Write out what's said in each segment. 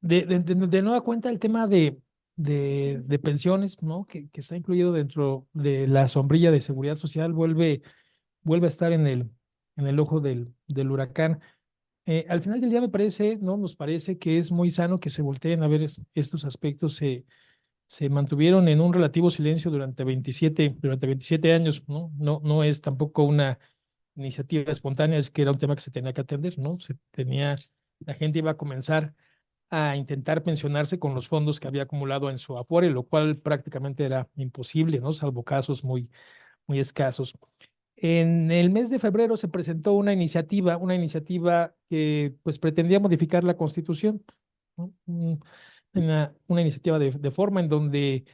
De nueva cuenta el tema de pensiones, ¿no? Que está incluido dentro de la sombrilla de seguridad social, vuelve a estar en el ojo del huracán. Al final del día me parece, ¿no? Nos parece que es muy sano que se volteen a ver estos aspectos. Se mantuvieron en un relativo silencio durante 27 años, ¿no? No es tampoco una iniciativa espontánea, es que era un tema que se tenía que atender, ¿no? La gente iba a comenzar a intentar pensionarse con los fondos que había acumulado en su Afore, lo cual prácticamente era imposible, ¿no? Salvo casos muy escasos. En el mes de febrero se presentó una iniciativa que pues pretendía modificar la Constitución, ¿no? Una iniciativa de forma en donde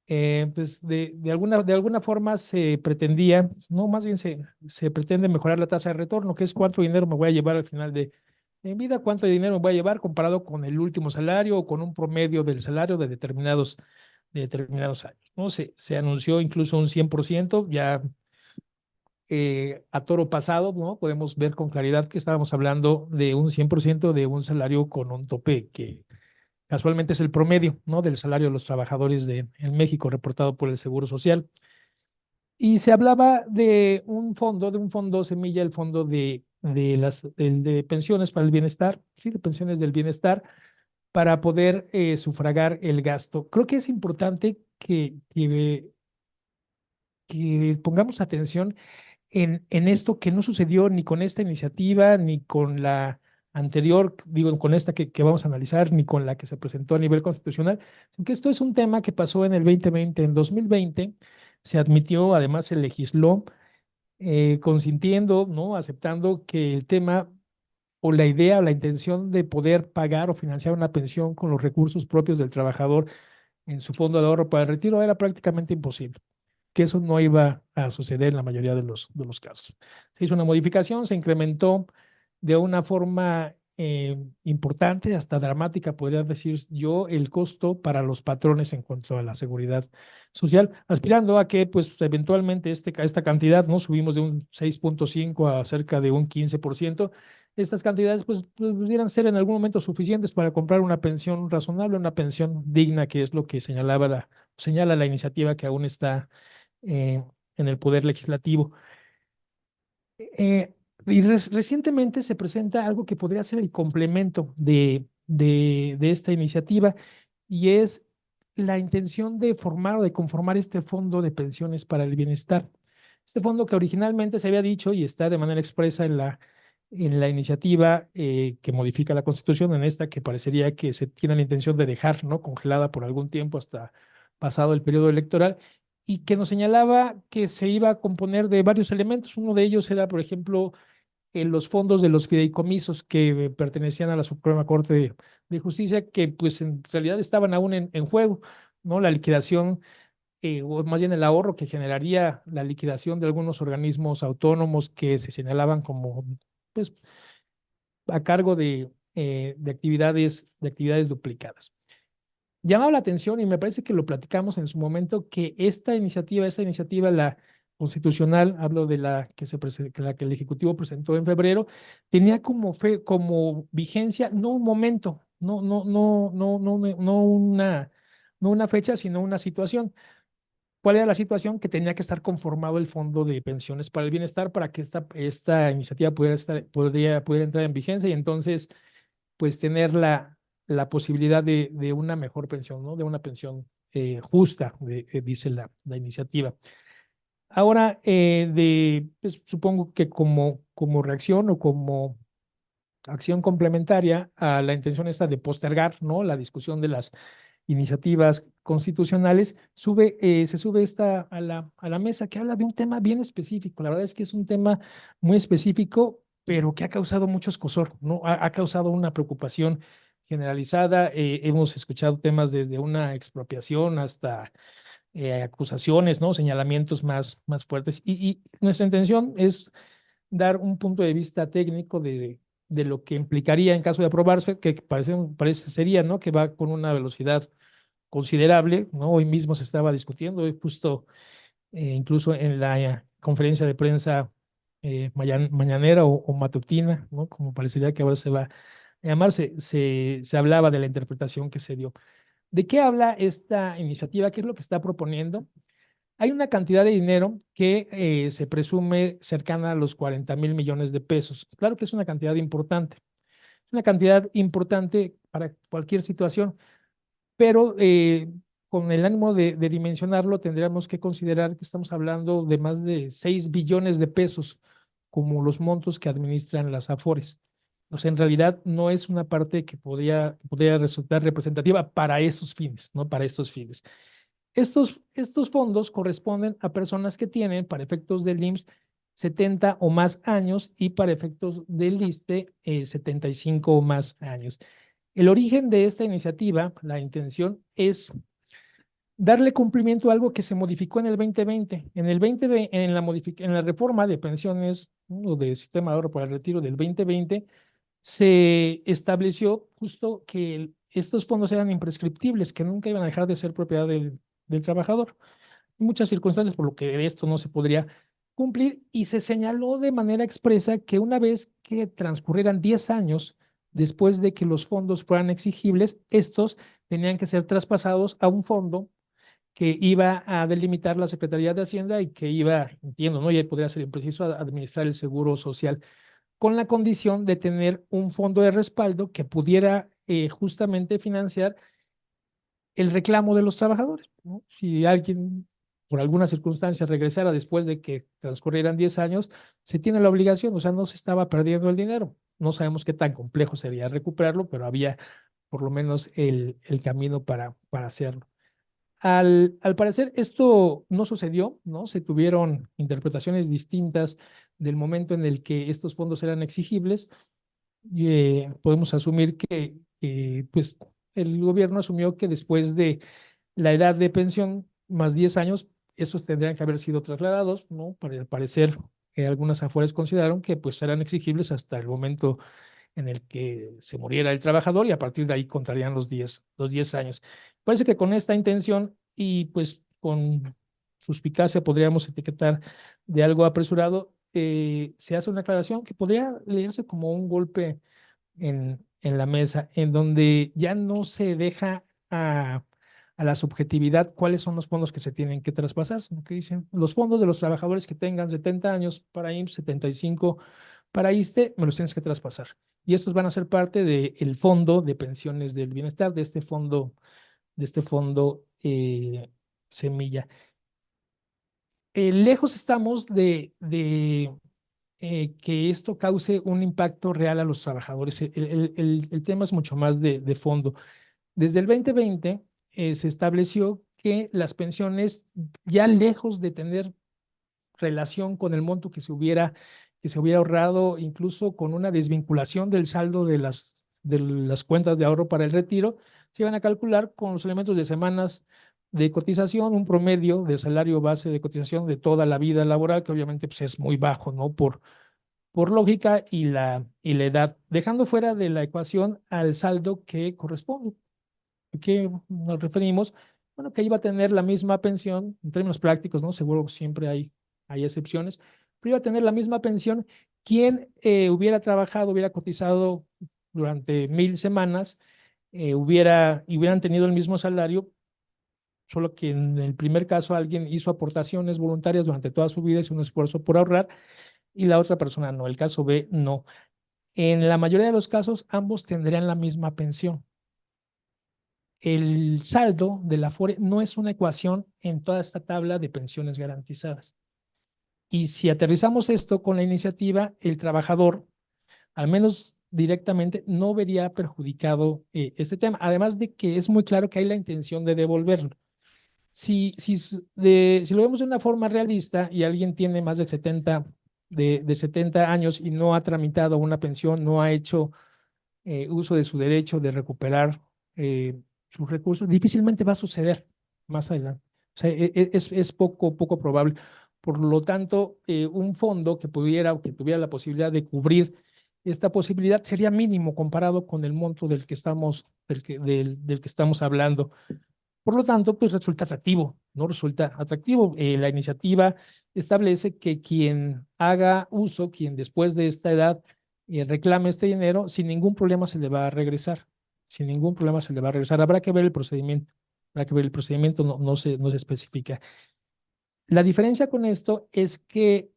pues de alguna forma se pretendía, no, más bien se pretende mejorar la tasa de retorno, que es cuánto dinero me voy a llevar al final de mi vida, cuánto dinero me voy a llevar comparado con el último salario o con un promedio del salario de determinados años, ¿no? Se anunció incluso un 100%, ya a toro pasado, ¿no? Podemos ver con claridad que estábamos hablando de un 100% de un salario con un tope que casualmente es el promedio, ¿no? Del salario de los trabajadores en México reportado por el Seguro Social. Y se hablaba de un fondo semilla, el fondo el de pensiones para el bienestar, sí, de pensiones del bienestar, para poder sufragar el gasto. Creo que es importante que pongamos atención en esto que no sucedió ni con esta iniciativa, ni con la anterior, digo, con esta que vamos a analizar, ni con la que se presentó a nivel constitucional, que esto es un tema que pasó en el 2020. En 2020 se admitió, además se legisló, consintiendo, ¿no? Aceptando que el tema o la idea o la intención de poder pagar o financiar una pensión con los recursos propios del trabajador en su fondo de ahorro para el retiro era prácticamente imposible, que eso no iba a suceder en la mayoría de los casos. Se hizo una modificación, se incrementó de una forma importante, hasta dramática, podría decir yo, el costo para los patrones en cuanto a la seguridad social, aspirando a que pues eventualmente esta cantidad, ¿no? Subimos de un 6.5 a cerca de un 15%. Estas cantidades pues pudieran ser en algún momento suficientes para comprar una pensión razonable, una pensión digna, que es lo que señala la iniciativa que aún está en el Poder Legislativo. Recientemente se presenta algo que podría ser el complemento de esta iniciativa, y es la intención de formar o de conformar este fondo de pensiones para el bienestar. Este fondo que originalmente se había dicho y está de manera expresa en la iniciativa que modifica la Constitución, en esta que parecería que se tiene la intención de dejar, ¿no? Congelada por algún tiempo hasta pasado el periodo electoral, y que nos señalaba que se iba a componer de varios elementos. Uno de ellos era, por ejemplo, en los fondos de los fideicomisos que pertenecían a la Suprema Corte de Justicia, que pues en realidad estaban aún en juego, ¿no? La liquidación, o más bien el ahorro que generaría la liquidación de algunos organismos autónomos que se señalaban como, pues, a cargo de actividades duplicadas. Llamaba la atención, y me parece que lo platicamos en su momento, que esta iniciativa, la constitucional, hablo de la que el Ejecutivo presentó en febrero, tenía como vigencia no un momento, no una fecha, sino una situación. ¿Cuál era la situación? Que tenía que estar conformado el Fondo de Pensiones para el Bienestar para que esta iniciativa pudiera entrar en vigencia y entonces pues tener la posibilidad de una mejor pensión, ¿no? De una pensión justa, dice la iniciativa. Ahora, pues, supongo que como reacción o como acción complementaria a la intención esta de postergar, ¿no? La discusión de las iniciativas constitucionales, se sube esta a la mesa, que habla de un tema bien específico. La verdad es que es un tema muy específico, pero que ha causado mucho escozor, ¿no? Ha causado una preocupación generalizada. Hemos escuchado temas desde una expropiación hasta acusaciones, ¿no? Señalamientos más fuertes. Y nuestra intención es dar un punto de vista técnico de lo que implicaría en caso de aprobarse, que parece sería, ¿no? Que va con una velocidad considerable, ¿no? Hoy mismo se estaba discutiendo, hoy justo incluso en la conferencia de prensa mañanera o matutina, ¿no? Como parecería que ahora se va Además, se hablaba de la interpretación que se dio. ¿De qué habla esta iniciativa? ¿Qué es lo que está proponiendo? Hay una cantidad de dinero que se presume cercana a los 40,000 millones de pesos. Claro que es una cantidad importante para cualquier situación, pero con el ánimo de dimensionarlo, tendríamos que considerar que estamos hablando de más de 6 billones de pesos como los montos que administran las Afores. O sea, en realidad no es una parte que podría resultar representativa para esos fines, ¿no? Para estos fines. Estos fondos corresponden a personas que tienen, para efectos del IMSS, 70 o más años y para efectos del ISSSTE, 75 o más años. El origen de esta iniciativa, la intención es darle cumplimiento a algo que se modificó en el 2020. En el 2020, en la reforma de pensiones, ¿no? O de sistema de ahorro para el retiro del 2020, se estableció justo que estos fondos eran imprescriptibles, que nunca iban a dejar de ser propiedad del trabajador. Muchas circunstancias por lo que esto no se podría cumplir y se señaló de manera expresa que una vez que transcurrieran 10 años después de que los fondos fueran exigibles, estos tenían que ser traspasados a un fondo que iba a delimitar la Secretaría de Hacienda y que iba, entiendo, ¿no? Ya podría ser impreciso, a administrar el seguro social, con la condición de tener un fondo de respaldo que pudiera justamente financiar el reclamo de los trabajadores, ¿no? Si alguien por alguna circunstancia regresara después de que transcurrieran 10 años, se tiene la obligación, o sea, no se estaba perdiendo el dinero. No sabemos qué tan complejo sería recuperarlo, pero había por lo menos el camino para hacerlo. Al parecer, esto no sucedió, ¿no? Se tuvieron interpretaciones distintas del momento en el que estos fondos eran exigibles. Y, podemos asumir pues, el gobierno asumió que después de la edad de pensión más 10 años, estos tendrían que haber sido trasladados, ¿no? Para al parecer, algunas Afores consideraron que pues eran exigibles hasta el momento en el que se muriera el trabajador y a partir de ahí contarían los 10 años. Parece que con esta intención y pues con suspicacia podríamos etiquetar de algo apresurado, se hace una aclaración que podría leerse como un golpe en la mesa, en donde ya no se deja a la subjetividad cuáles son los fondos que se tienen que traspasar, sino que dicen los fondos de los trabajadores que tengan 70 años para IMSS, 75 para ISSSTE, me los tienes que traspasar. Y estos van a ser parte del fondo de pensiones del bienestar, de este fondo semilla. Lejos estamos de que esto cause un impacto real a los trabajadores. El tema es mucho más de fondo. Desde el 2020 se estableció que las pensiones, ya lejos de tener relación con el monto que se hubiera ahorrado, incluso con una desvinculación del saldo de las cuentas de ahorro para el retiro, se iban a calcular con los elementos de semanas de cotización, un promedio de salario base de cotización de toda la vida laboral, que obviamente pues, es muy bajo, ¿no? Por lógica y la edad, dejando fuera de la ecuación al saldo que corresponde. ¿A qué nos referimos? Bueno, que iba a tener la misma pensión, en términos prácticos, ¿no? Seguro siempre hay excepciones, pero iba a tener la misma pensión quien hubiera trabajado, hubiera cotizado durante 1,000 semanas, hubieran tenido el mismo salario, solo que en el primer caso alguien hizo aportaciones voluntarias durante toda su vida, hizo un esfuerzo por ahorrar, y la otra persona no. El caso B, no. En la mayoría de los casos, ambos tendrían la misma pensión. El saldo de la Afore no es una ecuación en toda esta tabla de pensiones garantizadas. Y si aterrizamos esto con la iniciativa, el trabajador, al menos directamente, no vería perjudicado este tema. Además de que es muy claro que hay la intención de devolverlo. Si lo vemos de una forma realista y alguien tiene más de 70 años y no ha tramitado una pensión, no ha hecho uso de su derecho de recuperar sus recursos, difícilmente va a suceder más adelante. O sea, es poco probable. Por lo tanto, un fondo que pudiera o que tuviera la posibilidad de cubrir esta posibilidad sería mínimo comparado con el monto del que estamos hablando. Por lo tanto, pues resulta atractivo, ¿no? Resulta atractivo. La iniciativa establece que quien haga uso, quien después de esta edad reclame este dinero, sin ningún problema se le va a regresar. Sin ningún problema se le va a regresar. Habrá que ver el procedimiento. Habrá que ver el procedimiento, no se especifica. La diferencia con esto es que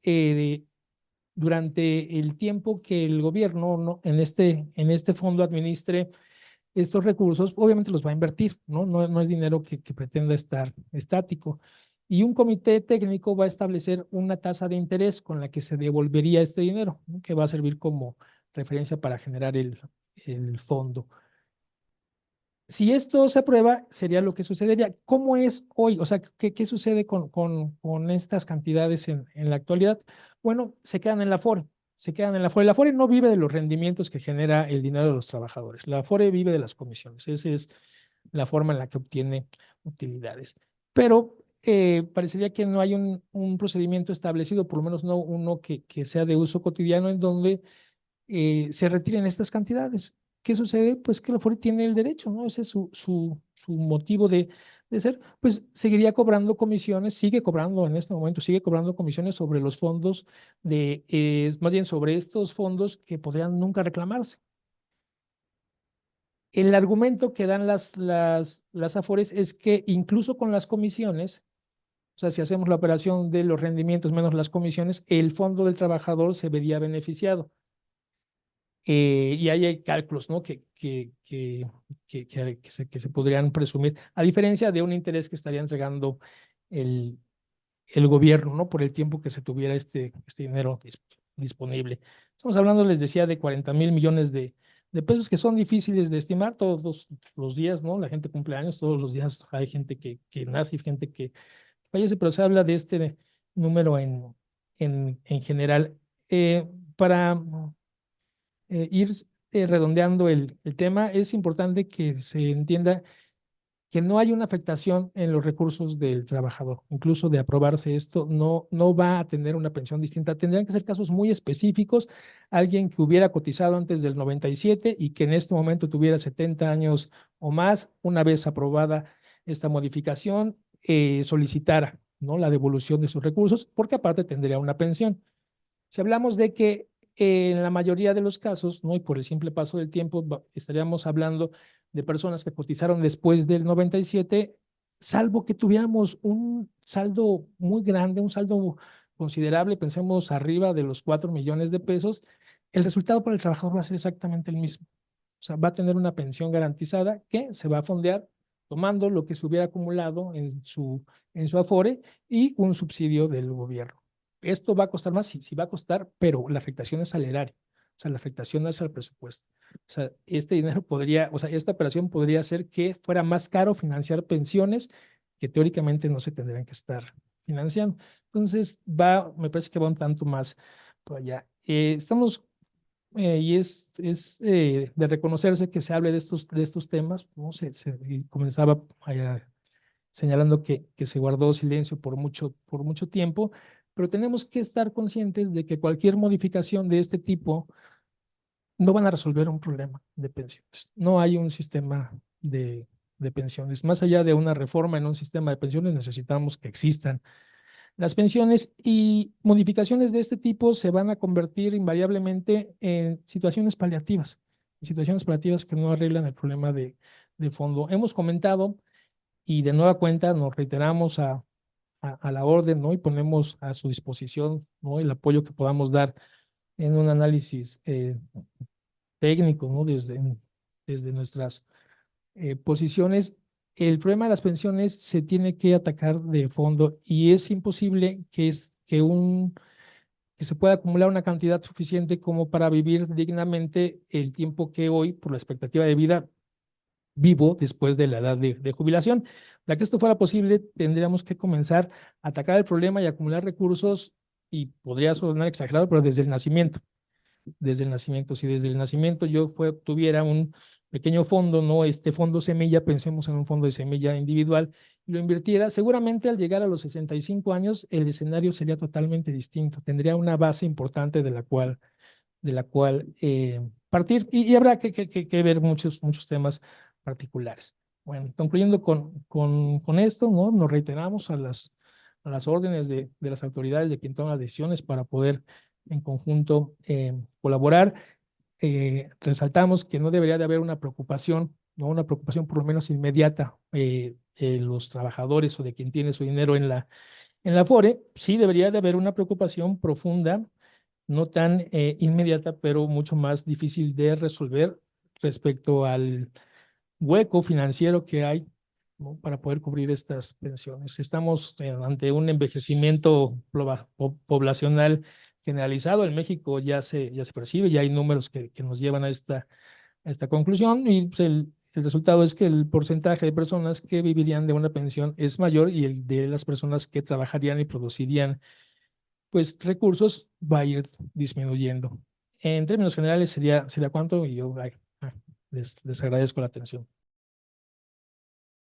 durante el tiempo que el gobierno en este fondo administre estos recursos, obviamente los va a invertir, ¿no? No es dinero que pretenda estar estático. Y un comité técnico va a establecer una tasa de interés con la que se devolvería este dinero, ¿no? Que va a servir como referencia para generar el fondo. Si esto se aprueba, sería lo que sucedería. ¿Cómo es hoy? O sea, ¿qué sucede con estas cantidades en la actualidad? Bueno, se quedan en la Afore, se quedan en la Afore. La Afore no vive de los rendimientos que genera el dinero de los trabajadores. La Afore vive de las comisiones. Esa es la forma en la que obtiene utilidades. Pero parecería que no hay un procedimiento establecido, por lo menos no uno que sea de uso cotidiano, en donde se retiren estas cantidades. ¿Qué sucede? Pues que la Afore tiene el derecho, ¿no? Ese es su motivo de ser. Pues seguiría cobrando comisiones, sigue cobrando en este momento, sigue cobrando comisiones sobre los fondos más bien sobre estos fondos que podrían nunca reclamarse. El argumento que dan las Afores es que incluso con las comisiones, o sea, si hacemos la operación de los rendimientos menos las comisiones, el fondo del trabajador se vería beneficiado. Y ahí hay cálculos, ¿no? Que se podrían presumir, a diferencia de un interés que estaría entregando el, el gobierno, ¿no? Por el tiempo que se tuviera este dinero disponible. Estamos hablando, les decía, de 40,000 millones de pesos que son difíciles de estimar todos los días, ¿no? La gente cumple años, todos los días hay gente que nace y gente que fallece, pero se habla de este número en general. Para ir redondeando el tema, es importante que se entienda que no hay una afectación en los recursos del trabajador. Incluso de aprobarse esto, no va a tener una pensión distinta. Tendrían que ser casos muy específicos. Alguien que hubiera cotizado antes del 97 y que en este momento tuviera 70 años o más, una vez aprobada esta modificación, solicitara, ¿no? La devolución de sus recursos, porque aparte tendría una pensión. Si hablamos de que en la mayoría de los casos, ¿no? Y por el simple paso del tiempo, estaríamos hablando de personas que cotizaron después del 97, salvo que tuviéramos un saldo muy grande, un saldo considerable, pensemos arriba de los 4 millones de pesos, el resultado para el trabajador va a ser exactamente el mismo. O sea, va a tener una pensión garantizada que se va a fondear tomando lo que se hubiera acumulado en su Afore y un subsidio del gobierno. Esto va a costar más, sí, sí va a costar, pero la afectación es al erario, o sea, la afectación no es al presupuesto. O sea, este dinero podría, o sea, esta operación podría hacer que fuera más caro financiar pensiones que teóricamente no se tendrían que estar financiando. Entonces, me parece que va un tanto más por allá. Y es de reconocerse que se hable de estos temas, ¿no? Y comenzaba señalando que se guardó silencio por mucho tiempo, pero tenemos que estar conscientes de que cualquier modificación de este tipo no van a resolver un problema de pensiones. No hay un sistema de pensiones. Más allá de una reforma en un sistema de pensiones, necesitamos que existan las pensiones, y modificaciones de este tipo se van a convertir invariablemente en situaciones paliativas que no arreglan el problema de fondo. Hemos comentado y de nueva cuenta nos reiteramos a la orden, ¿no? Y ponemos a su disposición, ¿no? El apoyo que podamos dar en un análisis técnico, ¿no? Desde nuestras posiciones. El problema de las pensiones se tiene que atacar de fondo y es imposible que se pueda acumular una cantidad suficiente como para vivir dignamente el tiempo que hoy, por la expectativa de vida, vivo después de la edad de jubilación. Para que esto fuera posible, tendríamos que comenzar a atacar el problema y acumular recursos, y podría sonar exagerado, pero desde el nacimiento. Desde el nacimiento, si desde el nacimiento yo tuviera un pequeño fondo, no este fondo semilla, pensemos en un fondo de semilla individual, y lo invirtiera, seguramente al llegar a los 65 años el escenario sería totalmente distinto, tendría una base importante de la cual partir, y habrá que ver muchos temas particulares. Bueno, concluyendo con esto, ¿no? Nos reiteramos a las órdenes de las autoridades, de quien toma las decisiones, para poder en conjunto colaborar. resaltamos que no debería de haber una preocupación, ¿no? Una preocupación por lo menos inmediata los trabajadores o de quien tiene su dinero en la Afore. Sí debería de haber una preocupación profunda, no tan inmediata, pero mucho más difícil de resolver respecto al hueco financiero que hay, ¿no? Para poder cubrir estas pensiones. Estamos ante un envejecimiento poblacional generalizado. En México ya se percibe, ya hay números que nos llevan a esta conclusión, y pues, el resultado es que el porcentaje de personas que vivirían de una pensión es mayor, y el de las personas que trabajarían y producirían pues recursos va a ir disminuyendo. En términos generales sería cuánto, y yo les agradezco la atención.